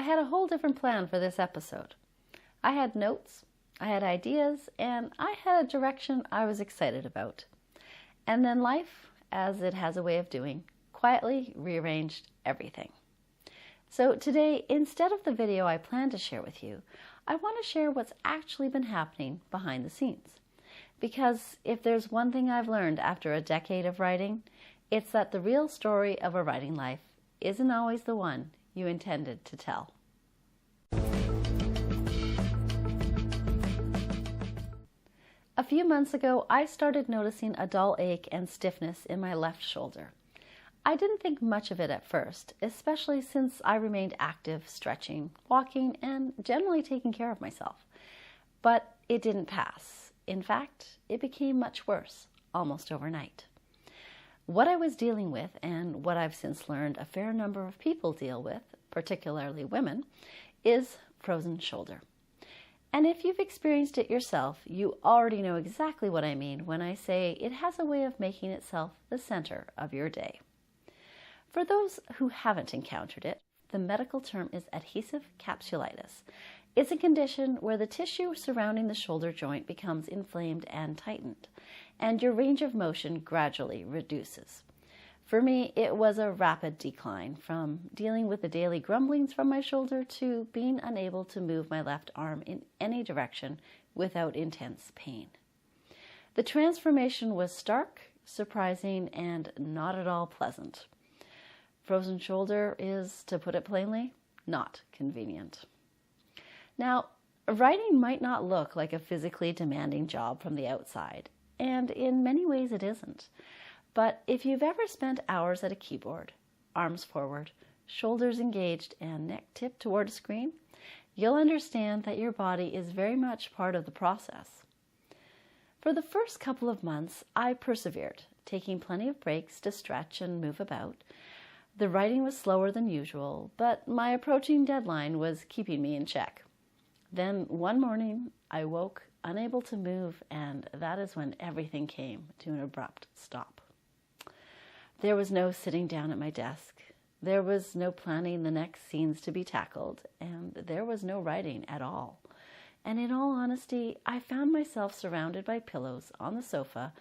I had a whole different plan for this episode. I had notes, I had ideas, and I had a direction I was excited about. And then life, as it has a way of doing, quietly rearranged everything. So today, instead of the video I plan to share with you, I want to share what's actually been happening behind the scenes. Because if there's one thing I've learned after a decade of writing, it's that the real story of a writing life isn't always the one you intended to tell. A few months ago, I started noticing a dull ache and stiffness in my left shoulder. I didn't think much of it at first, especially since I remained active, stretching, walking, and generally taking care of myself. But it didn't pass. In fact, it became much worse, almost overnight. What I was dealing with, and what I've since learned a fair number of people deal with, particularly women, is frozen shoulder. And if you've experienced it yourself, you already know exactly what I mean when I say it has a way of making itself the center of your day. For those who haven't encountered it, the medical term is adhesive capsulitis. It's a condition where the tissue surrounding the shoulder joint becomes inflamed and tightened, and your range of motion gradually reduces. For me, it was a rapid decline from dealing with the daily grumblings from my shoulder to being unable to move my left arm in any direction without intense pain. The transformation was stark, surprising, and not at all pleasant. Frozen shoulder is, to put it plainly, not convenient. Now, writing might not look like a physically demanding job from the outside, and in many ways it isn't. But if you've ever spent hours at a keyboard, arms forward, shoulders engaged, and neck tipped toward a screen, you'll understand that your body is very much part of the process. For the first couple of months, I persevered, taking plenty of breaks to stretch and move about. The writing was slower than usual, but my approaching deadline was keeping me in check. Then one morning, I woke unable to move, and that is when everything came to an abrupt stop. There was no sitting down at my desk. There was no planning the next scenes to be tackled, and there was no writing at all. And in all honesty, I found myself surrounded by pillows on the sofa,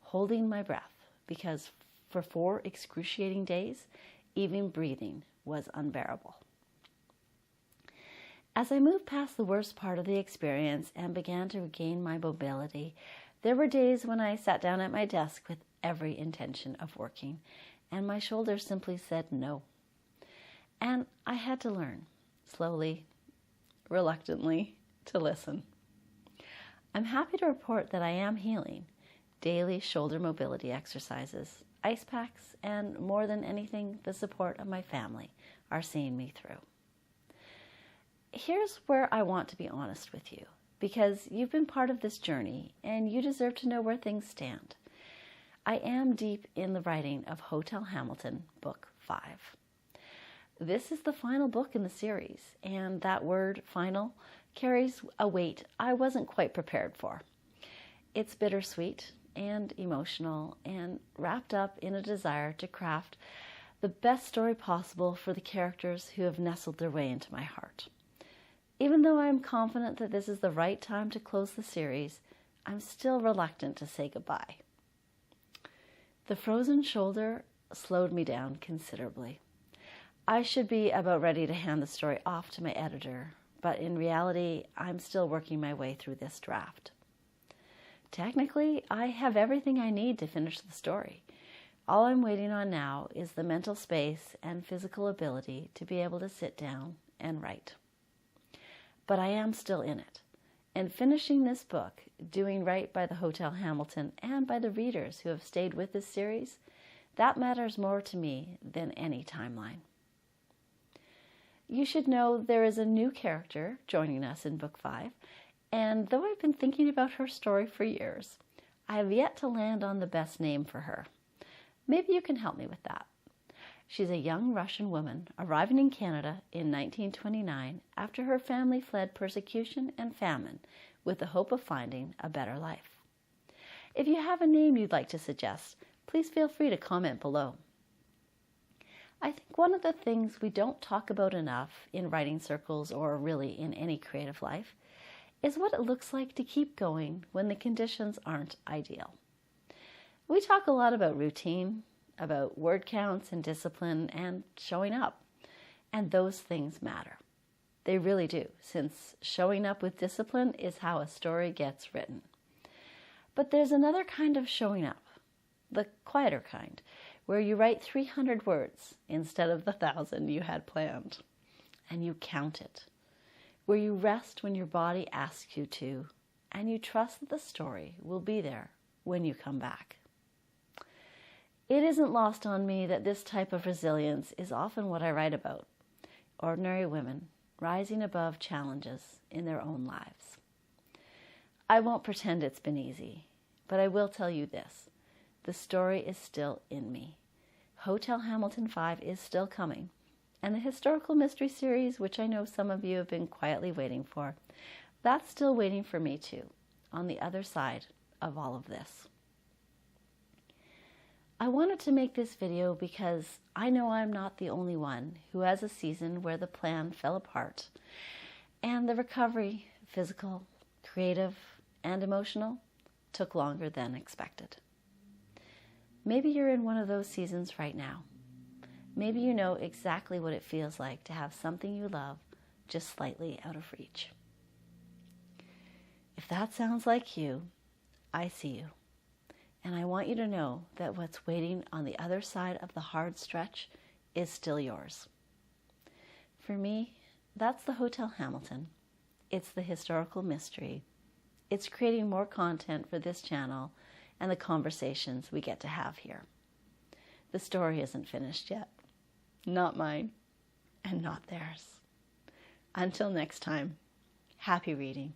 holding my breath, because for 4 excruciating days, even breathing was unbearable. As I moved past the worst part of the experience and began to regain my mobility, there were days when I sat down at my desk with every intention of working, and my shoulder simply said no. And I had to learn, slowly, reluctantly, to listen. I'm happy to report that I am healing. Daily shoulder mobility exercises, ice packs, and more than anything, the support of my family are seeing me through. Here's where I want to be honest with you, because you've been part of this journey and you deserve to know where things stand. I am deep in the writing of Hotel Hamilton, Book 5. This is the final book in the series, and that word, final, carries a weight I wasn't quite prepared for. It's bittersweet and emotional and wrapped up in a desire to craft the best story possible for the characters who have nestled their way into my heart. Even though I'm confident that this is the right time to close the series, I'm still reluctant to say goodbye. The frozen shoulder slowed me down considerably. I should be about ready to hand the story off to my editor, but in reality, I'm still working my way through this draft. Technically, I have everything I need to finish the story. All I'm waiting on now is the mental space and physical ability to be able to sit down and write. But I am still in it, and finishing this book, doing right by the Hotel Hamilton and by the readers who have stayed with this series, that matters more to me than any timeline. You should know there is a new character joining us in Book 5, and though I've been thinking about her story for years, I have yet to land on the best name for her. Maybe you can help me with that. She's a young Russian woman arriving in Canada in 1929 after her family fled persecution and famine with the hope of finding a better life. If you have a name you'd like to suggest, please feel free to comment below. I think one of the things we don't talk about enough in writing circles or really in any creative life is what it looks like to keep going when the conditions aren't ideal. We talk a lot about routine, about word counts and discipline and showing up, and those things matter. They really do, since showing up with discipline is how a story gets written. But there's another kind of showing up, the quieter kind, where you write 300 words instead of the 1,000 you had planned, and you count it, where you rest when your body asks you to, and you trust that the story will be there when you come back. It isn't lost on me that this type of resilience is often what I write about, ordinary women rising above challenges in their own lives. I won't pretend it's been easy, but I will tell you this. The story is still in me. Hotel Hamilton 5 is still coming, and the historical mystery series, which I know some of you have been quietly waiting for, that's still waiting for me too, on the other side of all of this. I wanted to make this video because I know I'm not the only one who has a season where the plan fell apart and the recovery, physical, creative, and emotional, took longer than expected. Maybe you're in one of those seasons right now. Maybe you know exactly what it feels like to have something you love just slightly out of reach. If that sounds like you, I see you. And I want you to know that what's waiting on the other side of the hard stretch is still yours. For me, that's the Hotel Hamilton. It's the historical mystery. It's creating more content for this channel and the conversations we get to have here. The story isn't finished yet. Not mine, and not theirs. Until next time, happy reading.